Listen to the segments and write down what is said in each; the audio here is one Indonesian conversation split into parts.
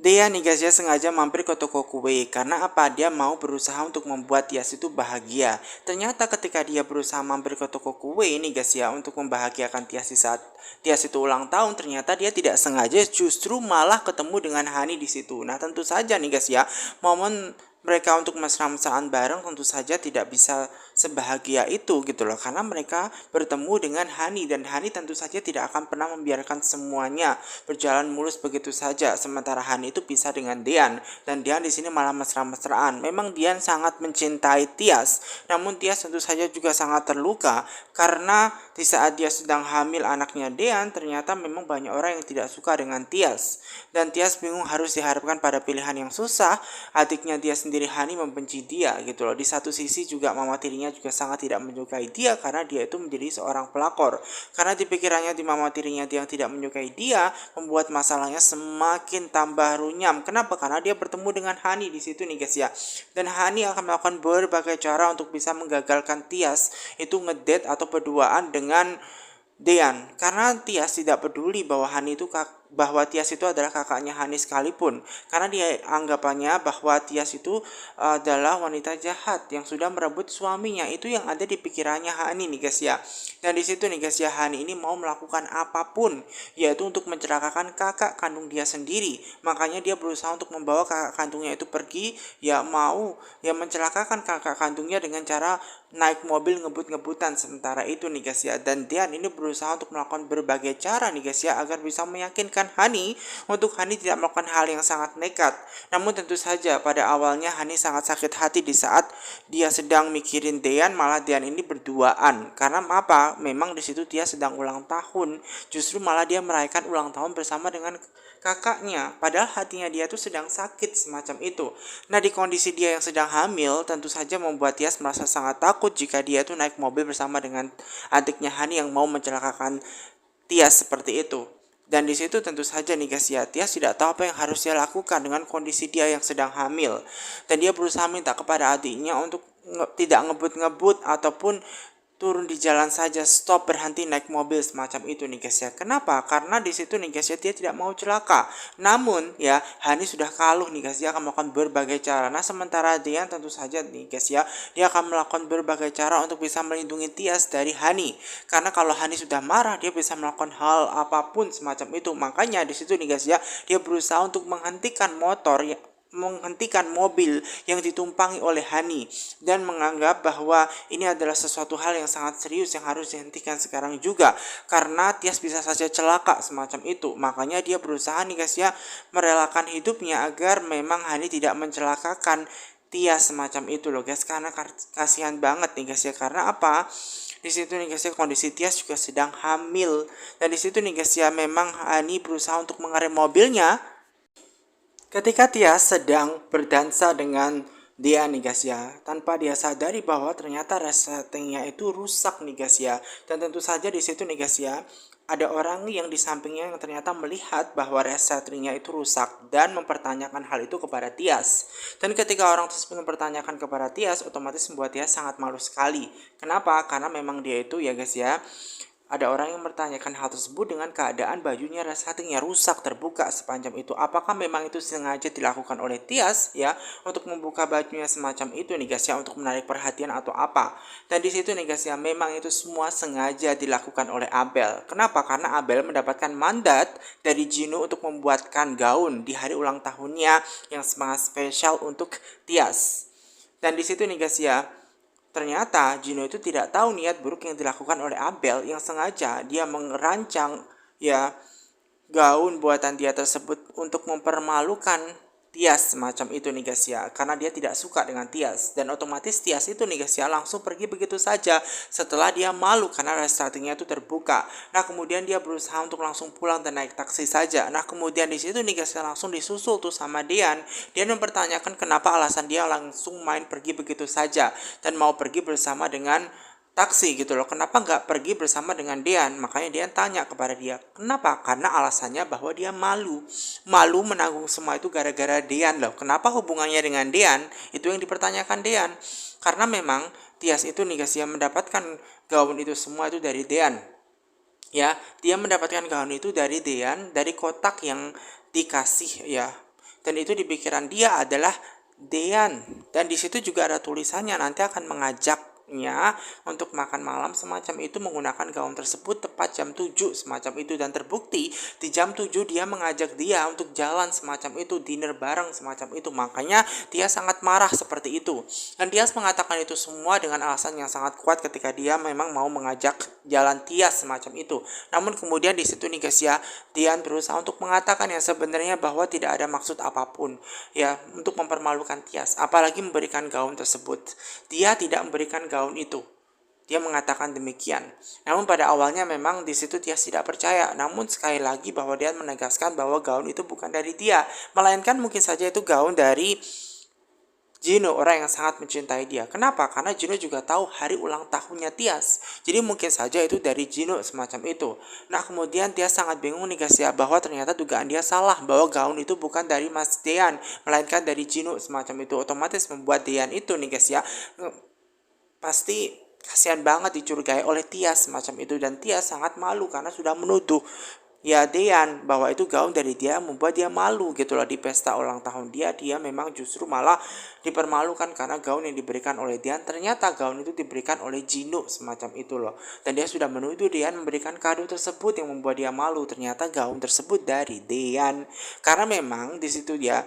Dia nih guys ya sengaja mampir ke toko kue karena apa? Dia mau berusaha untuk membuat Tias itu bahagia. Ternyata ketika dia berusaha mampir ke toko kue ini guys ya untuk membahagiakan Tias di saat Tias itu ulang tahun, ternyata dia tidak sengaja justru malah ketemu dengan Hani di situ. Nah, tentu saja nih guys ya, momen mereka untuk mesra-mesraan bareng tentu saja tidak bisa sebahagia itu gitu loh, karena mereka bertemu dengan Hani dan Hani tentu saja tidak akan pernah membiarkan semuanya berjalan mulus begitu saja. Sementara Hani itu pisah dengan Dian dan Dian di sini malah mesra-mesraan. Memang Dian sangat mencintai Tias, namun Tias tentu saja juga sangat terluka karena di saat dia sedang hamil anaknya Dian, ternyata memang banyak orang yang tidak suka dengan Tias dan Tias bingung harus diharapkan pada pilihan yang susah. Adiknya dia sendiri Hani membenci dia gitu loh. Di satu sisi juga mama tirinya juga sangat tidak menyukai dia karena dia itu menjadi seorang pelakor. Karena di pikirannya di mama tirinya dia yang tidak menyukai dia membuat masalahnya semakin tambah runyam. Kenapa? Karena dia bertemu dengan Hani di situ nih guys ya. Dan Hani akan melakukan berbagai cara untuk bisa menggagalkan Tias itu ngedate atau berduaan dengan Dean, karena Tias tidak peduli bahwa bahwa Tias itu adalah kakaknya Hani sekalipun, karena dia anggapannya bahwa Tias itu adalah wanita jahat yang sudah merebut suaminya. Itu yang ada di pikirannya Hani nih guys ya. Dan di situ nih guys ya, Hani ini mau melakukan apapun yaitu untuk mencelakakan kakak kandung dia sendiri. Makanya dia berusaha untuk membawa kakak kandungnya itu pergi, ya mau ya mencelakakan kakak kandungnya dengan cara naik mobil ngebut-ngebutan. Sementara itu nih guys ya, dan Dian ini berusaha untuk melakukan berbagai cara nih guys ya agar bisa meyakinkan Hani untuk Hani tidak melakukan hal yang sangat nekat. Namun tentu saja pada awalnya Hani sangat sakit hati di saat dia sedang mikirin Dian, malah Dian ini berduaan. Karena apa? Memang di situ dia sedang ulang tahun, justru malah dia merayakan ulang tahun bersama dengan kakaknya, padahal hatinya dia tuh sedang sakit semacam itu. Nah, di kondisi dia yang sedang hamil, tentu saja membuat Tias merasa sangat takut jika dia tuh naik mobil bersama dengan adiknya Hani yang mau mencelakakan Tias seperti itu. Dan di situ tentu saja nih guys ya, Tias tidak tahu apa yang harus dia lakukan dengan kondisi dia yang sedang hamil. Dan dia berusaha minta kepada adiknya untuk tidak ngebut-ngebut ataupun turun di jalan saja, stop, berhenti naik mobil semacam itu nih guys ya. Kenapa? Karena di situ nih guys ya, dia tidak mau celaka. Namun ya, Hani sudah kaluh nih guys, dia akan melakukan berbagai cara. Nah, sementara Dian tentu saja nih guys ya, dia akan melakukan berbagai cara untuk bisa melindungi Tias dari Hani. Karena kalau Hani sudah marah, dia bisa melakukan hal apapun semacam itu. Makanya di situ nih guys ya, dia berusaha untuk menghentikan mobil yang ditumpangi oleh Hani dan menganggap bahwa ini adalah sesuatu hal yang sangat serius yang harus dihentikan sekarang juga, karena Tias bisa saja celaka semacam itu. Makanya dia berusaha nih guys ya merelakan hidupnya agar memang Hani tidak mencelakakan Tias semacam itu loh guys, karena kasihan banget nih guys ya. Karena apa? Di situ nih guys ya, kondisi Tias juga sedang hamil, dan di situ nih guys ya, memang Hani berusaha untuk mengerem mobilnya ketika Tias sedang berdansa dengan dia nih guys ya, tanpa dia sadari bahwa ternyata resletingnya itu rusak nih guys ya. Dan tentu saja di situ nih guys ya, ada orang yang di sampingnya yang ternyata melihat bahwa resletingnya itu rusak dan mempertanyakan hal itu kepada Tias. Dan ketika orang tersebut mempertanyakan kepada Tias, otomatis membuat Tias sangat malu sekali. Kenapa? Karena memang dia itu ya guys ya, ada orang yang bertanyakan hal tersebut dengan keadaan bajunya resletingnya rusak terbuka sepanjang itu. Apakah memang itu sengaja dilakukan oleh Tias ya untuk membuka bajunya semacam itu nih guys ya, untuk menarik perhatian atau apa? Dan di situ nih guys ya, memang itu semua sengaja dilakukan oleh Abel. Kenapa? Karena Abel mendapatkan mandat dari Gino untuk membuatkan gaun di hari ulang tahunnya yang sangat spesial untuk Tias. Dan di situ nih guys ya, ternyata Gino itu tidak tahu niat buruk yang dilakukan oleh Abel yang sengaja dia merancang ya gaun buatan dia tersebut untuk mempermalukan Tias semacam itu nih guys ya, karena dia tidak suka dengan Tias. Dan otomatis Tias itu nih guys ya langsung pergi begitu saja setelah dia malu karena resletingnya itu terbuka. Nah, kemudian dia berusaha untuk langsung pulang dan naik taksi saja. Nah, kemudian di situ nih guys ya langsung disusul tuh sama Dian. Dian mempertanyakan kenapa alasan dia langsung main pergi begitu saja dan mau pergi bersama dengan taksi gitu loh. Kenapa nggak pergi bersama dengan Dian? Makanya Dian tanya kepada dia, kenapa? Karena alasannya bahwa dia malu menanggung semua itu gara-gara Dian loh. Kenapa hubungannya dengan Dian? Itu yang dipertanyakan Dian. Karena memang Tias itu nih guys ya mendapatkan gaun itu semua itu dari Dian ya. Dia mendapatkan gaun itu dari Dian, dari kotak yang dikasih ya dan itu di pikiran dia adalah Dean, dan di situ juga ada tulisannya nanti akan mengajaknya untuk makan malam semacam itu menggunakan gaun tersebut tepat jam 7 semacam itu, dan terbukti di jam 7 dia mengajak dia untuk jalan semacam itu, dinner bareng semacam itu. Makanya dia sangat marah seperti itu, dan dia mengatakan itu semua dengan alasan yang sangat kuat ketika dia memang mau mengajak jalan Tias semacam itu. Namun kemudian di situ nih guys ya, Dian berusaha untuk mengatakan yang sebenarnya bahwa tidak ada maksud apapun ya untuk mempermalukan Tias, apalagi memberikan gaun tersebut. Dia tidak memberikan gaun itu. Dia mengatakan demikian. Namun pada awalnya memang di situ Tias tidak percaya. Namun sekali lagi bahwa dia menegaskan bahwa gaun itu bukan dari dia, melainkan mungkin saja itu gaun dari Gino, orang yang sangat mencintai dia. Kenapa? Karena Gino juga tahu hari ulang tahunnya Tias. Jadi mungkin saja itu dari Gino semacam itu. Nah kemudian Tias sangat bingung nih guys ya, bahwa ternyata dugaan dia salah, bahwa gaun itu bukan dari Mas Dean, melainkan dari Gino semacam itu. Otomatis membuat Dean itu nih guys ya, pasti kasihan banget dicurigai oleh Tias semacam itu, dan Tias sangat malu karena sudah menuduh ya Dean bahwa itu gaun dari dia, membuat dia malu gitu loh. Di pesta ulang tahun dia memang justru malah dipermalukan karena gaun yang diberikan oleh Dean ternyata gaun itu diberikan oleh Gino semacam itu loh, dan dia sudah menuduh Dean memberikan kado tersebut yang membuat dia malu. Ternyata gaun tersebut dari Dean, karena memang di situ dia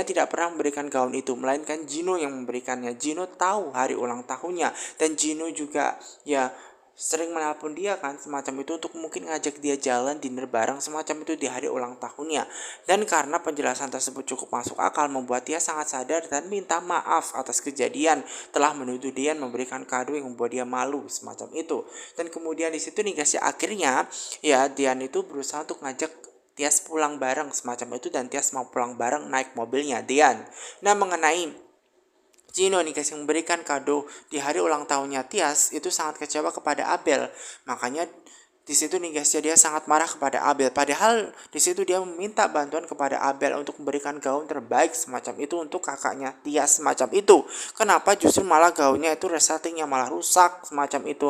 tidak pernah memberikan gaun itu, melainkan Gino yang memberikannya. Gino tahu hari ulang tahunnya, dan Gino juga ya sering menelpon dia kan semacam itu untuk mungkin ngajak dia jalan dinner bareng semacam itu di hari ulang tahunnya. Dan karena penjelasan tersebut cukup masuk akal, membuat dia sangat sadar dan minta maaf atas kejadian telah menuduh Dian memberikan kado yang membuat dia malu semacam itu. Dan kemudian di situ nih guys ya, akhirnya ya Dian itu berusaha untuk ngajak Tias pulang bareng semacam itu, dan Tias mau pulang bareng naik mobilnya Dian. Nah mengenai Gino nih guys yang memberikan kado di hari ulang tahunnya Tias, itu sangat kecewa kepada Abel. Makanya di situ nih guys ya, dia sangat marah kepada Abel. Padahal di situ dia meminta bantuan kepada Abel untuk memberikan gaun terbaik semacam itu untuk kakaknya Tias semacam itu. Kenapa justru malah gaunnya itu resletingnya malah rusak semacam itu?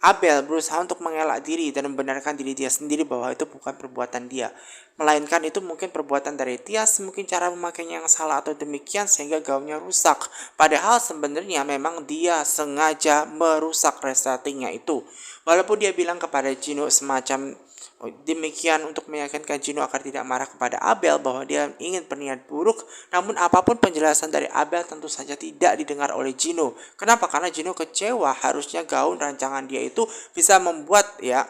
Abel berusaha untuk mengelak diri dan membenarkan diri dia sendiri bahwa itu bukan perbuatan dia, melainkan itu mungkin perbuatan dari Tias, mungkin cara memakainya yang salah atau demikian sehingga gaunnya rusak. Padahal sebenarnya memang dia sengaja merusak resletingnya itu. Walaupun dia bilang kepada Gino semacam demikian untuk meyakinkan Gino agar tidak marah kepada Abel bahwa dia ingin berniat buruk, namun apapun penjelasan dari Abel tentu saja tidak didengar oleh Gino. Kenapa? Karena Gino kecewa, harusnya gaun rancangan dia itu bisa membuat ya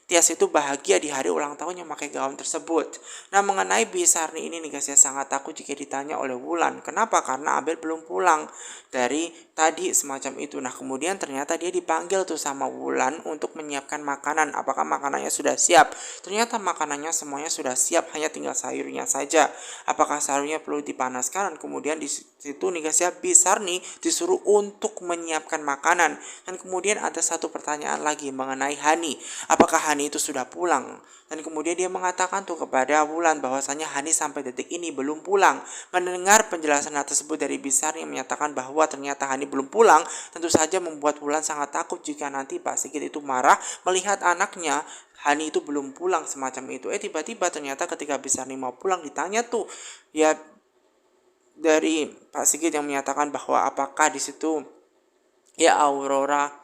Tias itu bahagia di hari ulang tahunnya memakai gaun tersebut. Nah mengenai Bisarni ini nih guys ya, sangat takut jika ditanya oleh Wulan. Kenapa? Karena Abel belum pulang dari tadi semacam itu. Nah kemudian ternyata dia dipanggil tuh sama Wulan untuk menyiapkan makanan. Apakah makanannya sudah siap? Ternyata makanannya semuanya sudah siap, hanya tinggal sayurnya saja. Apakah sayurnya perlu dipanaskan? Dan kemudian di situ nih guys ya, Bisarni disuruh untuk menyiapkan makanan. Dan kemudian ada satu pertanyaan lagi mengenai Hani. Apakah Hani itu sudah pulang? Dan kemudian dia mengatakan tuh kepada Wulan bahwasanya Hani sampai detik ini belum pulang. Mendengar penjelasan hal tersebut dari Bisarni yang menyatakan bahwa ternyata Hani belum pulang, tentu saja membuat Wulan sangat takut jika nanti Pak Sigit itu marah melihat anaknya Hani itu belum pulang semacam itu. Tiba-tiba ternyata ketika Bisarni mau pulang ditanya tuh ya dari Pak Sigit yang menyatakan bahwa apakah di situ ya Aura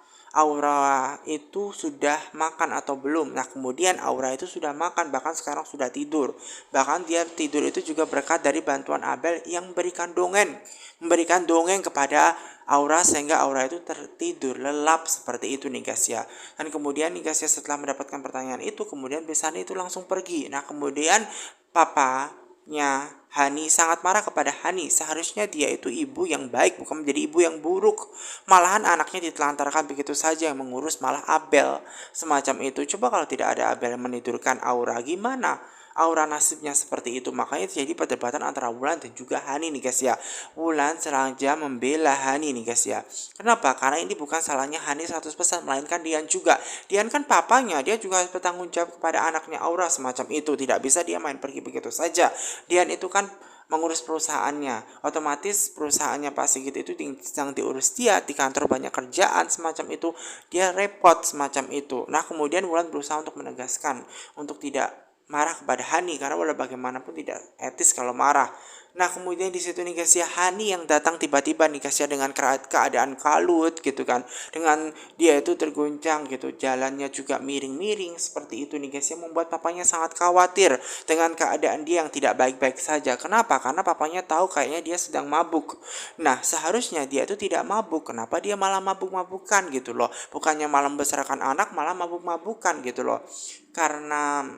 itu sudah makan atau belum. Nah kemudian Aura itu sudah makan, bahkan sekarang sudah tidur. Bahkan dia tidur itu juga berkat dari bantuan Abel yang memberikan dongeng kepada Aura sehingga Aura itu tertidur lelap seperti itu nih guys ya. Dan kemudian nih guys ya, setelah mendapatkan pertanyaan itu kemudian Besani itu langsung pergi. Nah kemudian papanya Hani sangat marah kepada Hani. Seharusnya dia itu ibu yang baik, bukan menjadi ibu yang buruk. Malahan anaknya ditelantarkan begitu saja, yang mengurus malah Abel semacam itu. Coba kalau tidak ada Abel yang menidurkan Aura, gimana Aura nasibnya seperti itu? Makanya terjadi perdebatan antara Wulan dan juga Hani nih guys ya. Wulan sengaja membela Hani nih guys ya. Kenapa? Karena ini bukan salahnya Hani 100%, melainkan Dian juga. Dian kan papanya, dia juga harus bertanggung jawab kepada anaknya Aura semacam itu. Tidak bisa dia main pergi begitu saja. Dian itu kan mengurus perusahaannya, otomatis perusahaannya Pak Sigit itu sedang diurus dia, di kantor banyak kerjaan semacam itu, dia repot semacam itu. Nah kemudian Wulan berusaha untuk menegaskan untuk tidak marah kepada Hani karena walau bagaimanapun tidak etis kalau marah. Nah kemudian di situ nih guys ya, Hani yang datang tiba-tiba nih guys ya dengan keadaan kalut gitu kan, dengan dia itu terguncang gitu, jalannya juga miring-miring seperti itu nih guys ya, membuat papanya sangat khawatir dengan keadaan dia yang tidak baik-baik saja. Kenapa? Karena papanya tahu kayaknya dia sedang mabuk. Nah seharusnya dia itu tidak mabuk, kenapa dia malah mabuk-mabukan gitu loh, bukannya malah membesarkan anak malah mabuk-mabukan gitu loh. Karena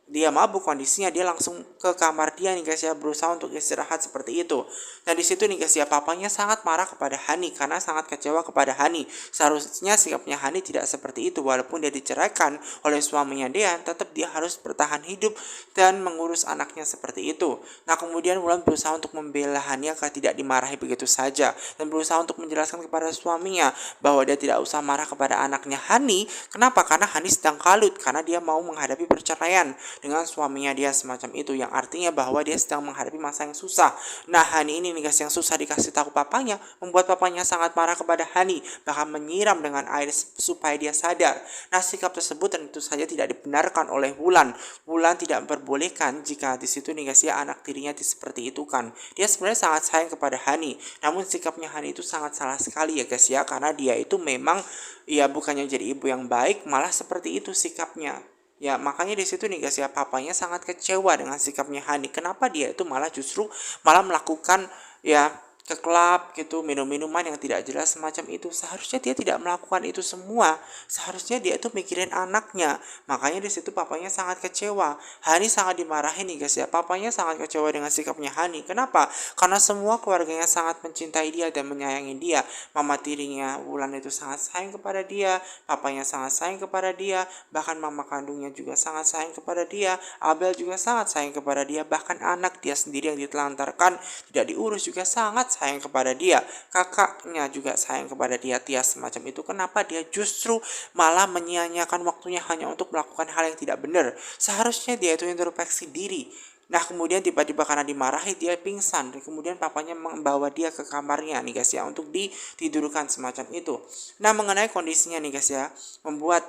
dia mabuk kondisinya, dia langsung ke kamar dia nih guys ya, berusaha untuk istirahat seperti itu. Nah di situ nih guys ya, papanya sangat marah kepada Hani karena sangat kecewa kepada Hani. Seharusnya sikapnya Hani tidak seperti itu, walaupun dia diceraikan oleh suaminya Dean, tetap dia harus bertahan hidup dan mengurus anaknya seperti itu. Nah kemudian Wulan berusaha untuk membela Hani agar tidak dimarahi begitu saja, dan berusaha untuk menjelaskan kepada suaminya bahwa dia tidak usah marah kepada anaknya Hani. Kenapa? Karena Hani sedang kalut karena dia mau menghadapi perceraian dengan suaminya dia semacam itu, yang artinya bahwa dia sedang menghadapi masa yang susah. Nah Hani ini nih guys, yang susah dikasih tahu papanya, membuat papanya sangat marah kepada Hani, bahkan menyiram dengan air supaya dia sadar. Nah sikap tersebut tentu saja tidak dibenarkan oleh Wulan. Wulan tidak memperbolehkan jika di situ nih guys ya, anak tirinya seperti itu kan. Dia sebenarnya sangat sayang kepada Hani, namun sikapnya Hani itu sangat salah sekali ya guys ya, karena dia itu memang ya bukannya jadi ibu yang baik, malah seperti itu sikapnya. Ya makanya di situ nih guys ya, papanya sangat kecewa dengan sikapnya Hani. Kenapa dia itu malah justru malah melakukan ya ke klub gitu, minum minuman yang tidak jelas semacam itu. Seharusnya dia tidak melakukan itu semua. Seharusnya dia itu mikirin anaknya. Makanya di situ papanya sangat kecewa. Hani sangat dimarahin nih guys ya. Papanya sangat kecewa dengan sikapnya Hani. Kenapa? Karena semua keluarganya sangat mencintai dia dan menyayangi dia. Mama tirinya Wulan itu sangat sayang kepada dia, papanya sangat sayang kepada dia, bahkan mama kandungnya juga sangat sayang kepada dia. Abel juga sangat sayang kepada dia, bahkan anak dia sendiri yang ditelantarkan tidak diurus juga sangat sayang kepada dia. Kakaknya juga sayang kepada dia, Tias semacam itu. Kenapa dia justru malah menyia-nyiakan waktunya hanya untuk melakukan hal yang tidak benar? Seharusnya dia itu introspeksi diri. Nah kemudian tiba-tiba karena dimarahi dia pingsan, dan kemudian papanya membawa dia ke kamarnya nih guys ya, untuk ditidurkan semacam itu. Nah mengenai kondisinya nih guys ya, membuat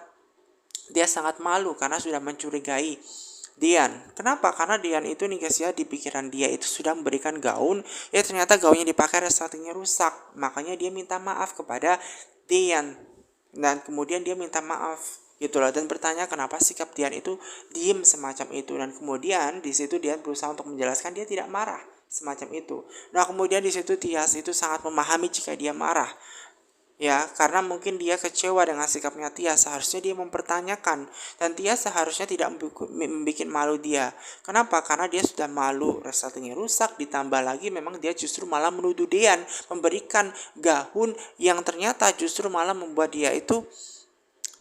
dia sangat malu karena sudah mencurigai Dian. Kenapa? Karena Dian itu nih guys ya, di pikiran dia itu sudah memberikan gaun, ya ternyata gaunnya dipakai resletingnya rusak. Makanya dia minta maaf kepada Dian, dan kemudian dia minta maaf gitulah, dan bertanya kenapa sikap Dian itu diem semacam itu. Dan kemudian di situ Dian berusaha untuk menjelaskan dia tidak marah semacam itu. Nah kemudian di situ Tias itu sangat memahami jika dia marah, ya karena mungkin dia kecewa dengan sikapnya Tias. Seharusnya dia mempertanyakan, dan Tias seharusnya tidak membuat malu dia. Kenapa? Karena dia sudah malu, resletingnya rusak, ditambah lagi memang dia justru malah menuduh Dian memberikan gaun yang ternyata justru malah membuat dia itu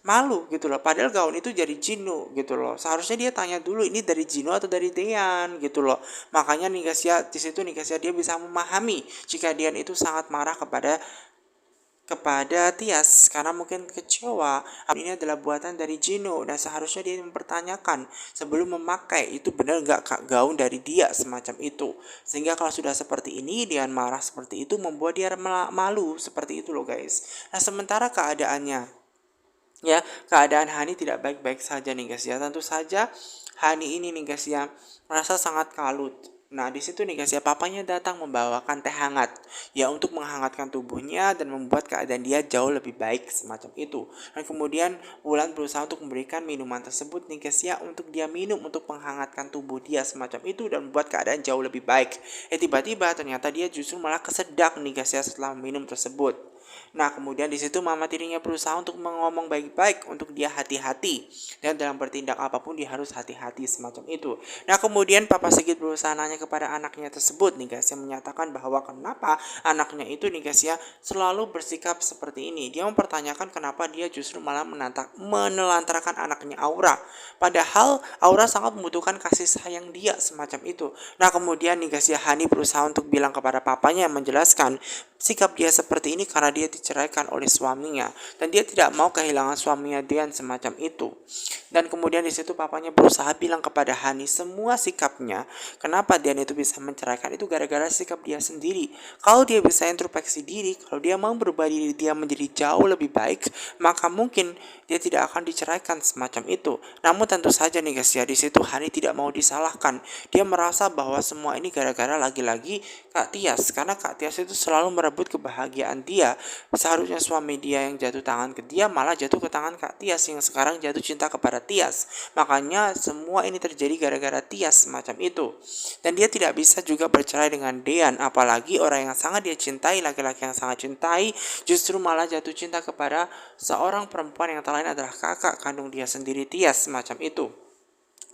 malu gitu loh. Padahal gaun itu dari Jino gitu loh. Seharusnya dia tanya dulu ini dari Jino atau dari Dian gitu loh. Makanya nih guys ya, di situ nih guys ya, dia bisa memahami jika Dian itu sangat marah kepada Tias karena mungkin kecewa ini adalah buatan dari Jino, dan seharusnya dia mempertanyakan sebelum memakai itu benar nggak gaun dari dia semacam itu. Sehingga kalau sudah seperti ini Dian marah seperti itu, membuat dia malu seperti itu loh guys. Nah sementara keadaan Hani tidak baik-baik saja nih guys ya. Tentu saja Hani ini nih guys ya merasa sangat kalut. Nah di situ nih guys ya, papanya datang membawakan teh hangat ya untuk menghangatkan tubuhnya dan membuat keadaan dia jauh lebih baik semacam itu. Dan kemudian Wulan berusaha untuk memberikan minuman tersebut nih guys ya, untuk dia minum untuk menghangatkan tubuh dia semacam itu dan membuat keadaan jauh lebih baik. Tiba-tiba ternyata dia justru malah kesedak nih guys ya setelah minum tersebut. Nah kemudian di situ mama tirinya berusaha untuk mengomong baik-baik untuk dia hati-hati, dan dalam bertindak apapun dia harus hati-hati semacam itu. Nah kemudian Papa Sigit berusaha nanya kepada anaknya tersebut nih guys, yang menyatakan bahwa kenapa anaknya itu nih guys ya selalu bersikap seperti ini. Dia mempertanyakan kenapa dia justru malah menelantarkan anaknya Aura, padahal Aura sangat membutuhkan kasih sayang dia semacam itu. Nah kemudian nih guys ya, Hani berusaha untuk bilang kepada papanya, menjelaskan sikap dia seperti ini karena dia diceraikan oleh suaminya dan dia tidak mau kehilangan suaminya Dian semacam itu. Dan kemudian di situ papanya berusaha bilang kepada Hani semua sikapnya, kenapa Dian itu bisa menceraikan itu gara-gara sikap dia sendiri. Kalau dia bisa introspeksi diri, kalau dia mau berubah diri dia menjadi jauh lebih baik, maka mungkin dia tidak akan diceraikan semacam itu. Namun tentu saja nih guys ya, di situ Hani tidak mau disalahkan. Dia merasa bahwa semua ini gara-gara lagi-lagi Kak Tias, karena Kak Tias itu selalu merebut kebahagiaan dia. Seharusnya suami dia yang jatuh tangan ke dia malah jatuh ke tangan Kak Tias yang sekarang jatuh cinta kepada Tias. Makanya semua ini terjadi gara-gara Tias semacam itu. Dan dia tidak bisa juga bercerai dengan Dean, apalagi orang yang sangat dia cintai, laki-laki yang sangat cintai, justru malah jatuh cinta kepada seorang perempuan yang tak lain adalah kakak kandung dia sendiri Tias semacam itu.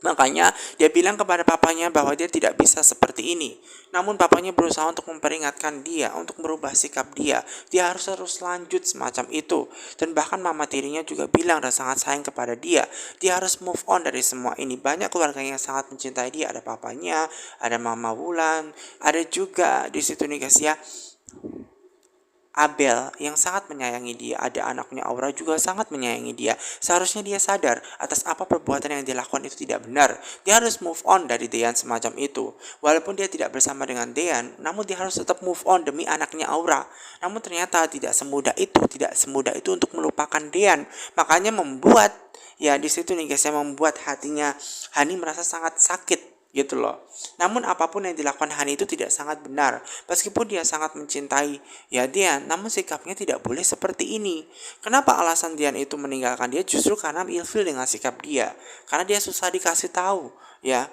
Makanya dia bilang kepada papanya bahwa dia tidak bisa seperti ini. Namun papanya berusaha untuk memperingatkan dia, untuk merubah sikap dia. Dia harus terus lanjut semacam itu. Dan bahkan mama tirinya juga bilang dan sangat sayang kepada dia. Dia harus move on dari semua ini. Banyak keluarga yang sangat mencintai dia. Ada papanya, ada mama Wulan, ada juga di situ nih guys ya, Abel yang sangat menyayangi dia, ada anaknya Aura juga sangat menyayangi dia. Seharusnya dia sadar atas apa perbuatan yang dilakukan itu tidak benar. Dia harus move on dari Dean semacam itu. Walaupun dia tidak bersama dengan Dean, namun dia harus tetap move on demi anaknya Aura. Namun ternyata tidak semudah itu untuk melupakan Dean. Makanya membuat ya di situ nih guys yang membuat hatinya Hani merasa sangat sakit gitu loh. Namun apapun yang dilakukan Hani itu tidak sangat benar. Meskipun dia sangat mencintai ya Dian, namun sikapnya tidak boleh seperti ini. Kenapa alasan Dian itu meninggalkan dia? Justru karena ilfil dengan sikap dia. Karena dia susah dikasih tahu ya.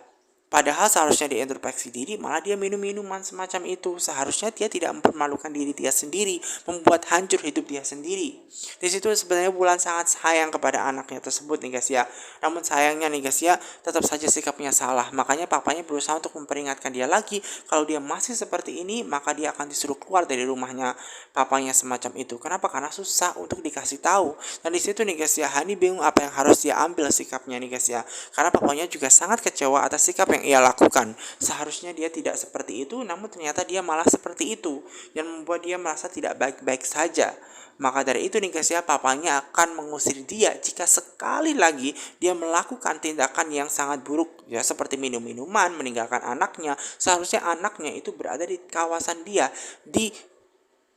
Padahal seharusnya dia introspeksi diri, malah dia minum-minuman semacam itu. Seharusnya dia tidak mempermalukan diri dia sendiri, membuat hancur hidup dia sendiri. Di situ sebenarnya Wulan sangat sayang kepada anaknya tersebut nih guys ya. Namun sayangnya nih guys ya, tetap saja sikapnya salah. Makanya papanya berusaha untuk memperingatkan dia lagi, kalau dia masih seperti ini, maka dia akan disuruh keluar dari rumahnya papanya semacam itu. Kenapa? Karena susah untuk dikasih tahu. Dan di situ nih guys ya, Hani bingung apa yang harus dia ambil sikapnya nih guys ya. Karena papanya juga sangat kecewa atas sikap yang ia lakukan. Seharusnya dia tidak seperti itu, namun ternyata dia malah seperti itu, yang membuat dia merasa tidak baik-baik saja. Maka dari itu nih guys ya, papanya akan mengusir dia jika sekali lagi dia melakukan tindakan yang sangat buruk ya, seperti minum-minuman, meninggalkan anaknya. Seharusnya anaknya itu berada di kawasan dia, di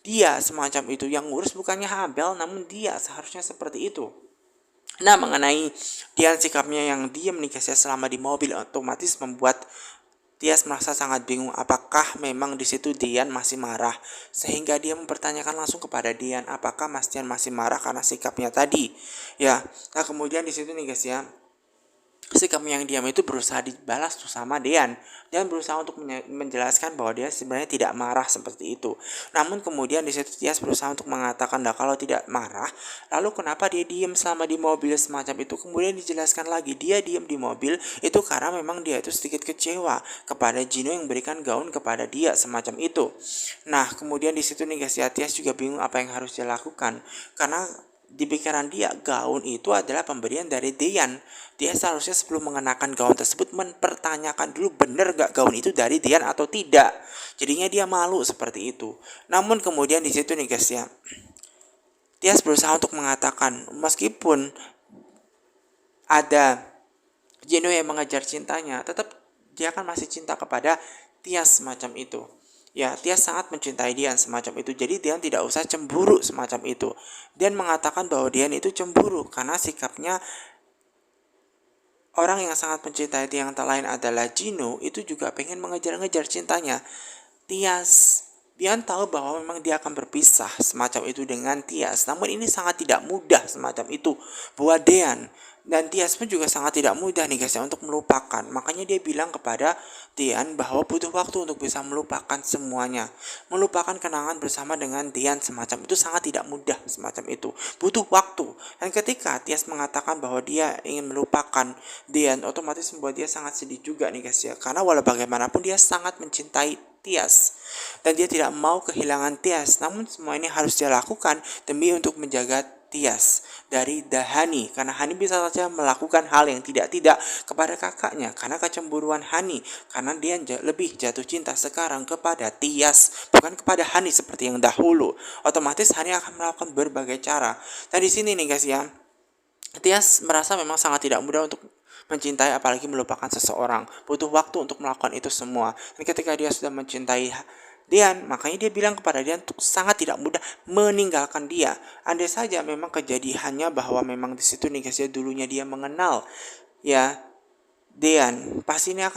dia semacam itu. Yang ngurus bukannya Abel, namun dia seharusnya seperti itu. Nah, mengenai Dian sikapnya yang diam nih guys ya selama di mobil, otomatis membuat Tias merasa sangat bingung apakah memang di situ Dian masih marah, sehingga dia mempertanyakan langsung kepada Dian apakah Mas Dian masih marah karena sikapnya tadi. Ya, nah kemudian di situ nih guys ya, sikap yang diam itu berusaha dibalas tuh sama Dean. Dan berusaha untuk menjelaskan bahwa dia sebenarnya tidak marah seperti itu. Namun kemudian di situ Tias berusaha untuk mengatakan kalau tidak marah, lalu kenapa dia diam selama di mobil semacam itu. Kemudian dijelaskan lagi dia diam di mobil itu karena memang dia itu sedikit kecewa kepada Gino yang berikan gaun kepada dia semacam itu. Nah kemudian di situ nih guys ya, Tias juga bingung apa yang harus dia lakukan, karena di pikiran dia gaun itu adalah pemberian dari Dean. Dia seharusnya sebelum mengenakan gaun tersebut mempertanyakan dulu benar gak gaun itu dari Dean atau tidak. Jadinya dia malu seperti itu. Namun kemudian di situ nih guys ya, Tias berusaha untuk mengatakan meskipun ada Gino yang mengejar cintanya, tetap dia kan masih cinta kepada Tias semacam itu. Ya, Tias sangat mencintai Dian semacam itu. Jadi Dian tidak usah cemburu semacam itu. Dian mengatakan bahwa Dian itu cemburu karena sikapnya orang yang sangat mencintai dia yang tak lain adalah Gino itu juga pengen mengejar-ngejar cintanya. Dian tahu bahwa memang dia akan berpisah semacam itu dengan Tias. Namun ini sangat tidak mudah semacam itu buat Dian. Dan Tias pun juga sangat tidak mudah nih guys ya untuk melupakan. Makanya dia bilang kepada Dian bahwa butuh waktu untuk bisa melupakan semuanya. Melupakan kenangan bersama dengan Dian semacam itu sangat tidak mudah semacam itu. Butuh waktu. Dan ketika Tias mengatakan bahwa dia ingin melupakan Dian, otomatis membuat dia sangat sedih juga nih guys ya. Karena walau bagaimanapun dia sangat mencintai Tias. Dan dia tidak mau kehilangan Tias. Namun semua ini harus dia lakukan demi untuk menjaga Tias dari Dahani, karena Hani bisa saja melakukan hal yang tidak-tidak kepada kakaknya karena kecemburuan Hani, karena dia lebih jatuh cinta sekarang kepada Tias bukan kepada Hani seperti yang dahulu. Otomatis Hani akan melakukan berbagai cara. Dan di sini nih guys ya, Tias merasa memang sangat tidak mudah untuk mencintai apalagi melupakan seseorang. Butuh waktu untuk melakukan itu semua. Dan ketika dia sudah mencintai Dian, makanya dia bilang kepada Dian untuk sangat tidak mudah meninggalkan dia. Andai saja memang kejadiannya bahwa memang di situ nih guys ya, dulunya dia mengenal ya Dean, pastinya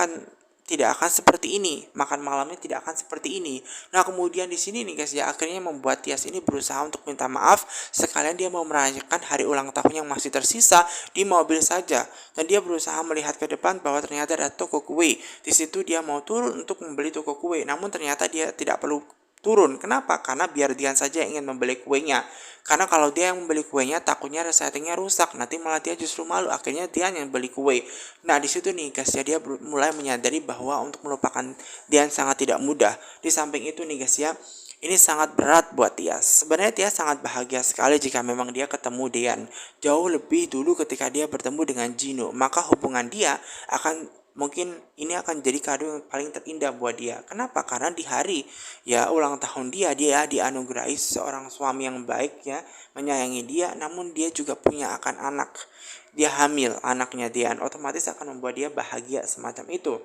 tidak akan seperti ini. Makan malamnya tidak akan seperti ini. Nah, kemudian di sini nih guys ya, akhirnya membuat Tias ini berusaha untuk minta maaf. Sekalian dia mau merayakan hari ulang tahun yang masih tersisa di mobil saja. Dan dia berusaha melihat ke depan bahwa ternyata ada toko kue. Di situ dia mau turun untuk membeli toko kue. Namun ternyata dia tidak perlu turun. Kenapa? Karena biar Dian saja yang ingin membeli kuenya. Karena kalau dia yang membeli kuenya, takutnya resletingnya rusak. Nanti malah dia justru malu. Akhirnya Dian yang beli kue. Nah, di situ nih guys ya, dia mulai menyadari bahwa untuk melupakan Dian sangat tidak mudah. Di samping itu nih guys ya, ini sangat berat buat Tias. Sebenarnya Tias sangat bahagia sekali jika memang dia ketemu Dian. Jauh lebih dulu ketika dia bertemu dengan Jino. Maka hubungan dia akan mungkin ini akan jadi kado yang paling terindah buat dia. Kenapa? Karena di hari ya ulang tahun dia dianugerahi seorang suami yang baik ya, menyayangi dia, namun dia juga punya akan anak. Dia hamil anaknya Dian, otomatis akan membuat dia bahagia semacam itu.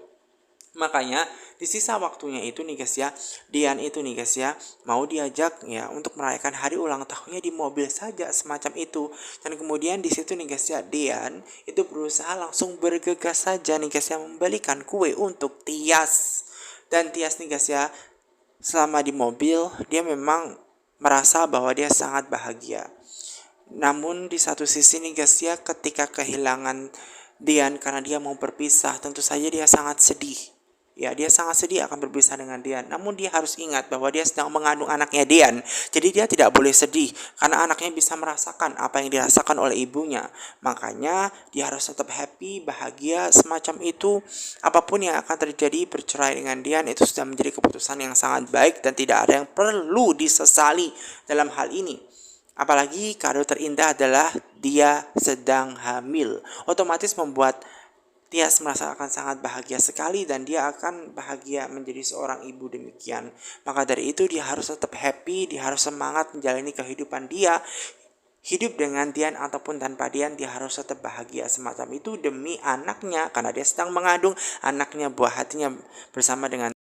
Makanya di sisa waktunya itu nih guys ya, Dian itu nih guys ya, mau diajak ya untuk merayakan hari ulang tahunnya di mobil saja semacam itu. Dan kemudian di situ nih guys ya, Dian itu berusaha langsung bergegas saja nih guys ya, membelikan kue untuk Tias. Dan Tias nih guys ya, selama di mobil dia memang merasa bahwa dia sangat bahagia. Namun di satu sisi nih guys ya, ketika kehilangan Dian karena dia mau berpisah, tentu saja dia sangat sedih. Ya, dia sangat sedih akan berpisah dengan Dian. Namun dia harus ingat bahwa dia sedang mengandung anaknya Dian. Jadi dia tidak boleh sedih karena anaknya bisa merasakan apa yang dirasakan oleh ibunya. Makanya dia harus tetap happy, bahagia semacam itu. Apapun yang akan terjadi, bercerai dengan Dian itu sudah menjadi keputusan yang sangat baik dan tidak ada yang perlu disesali dalam hal ini. Apalagi kado terindah adalah dia sedang hamil. Otomatis membuat Tias merasakan sangat bahagia sekali dan dia akan bahagia menjadi seorang ibu demikian. Maka dari itu dia harus tetap happy, dia harus semangat menjalani kehidupan dia. Hidup dengan Dian ataupun tanpa Dian, dia harus tetap bahagia semacam itu demi anaknya. Karena dia sedang mengandung anaknya, buah hatinya bersama dengan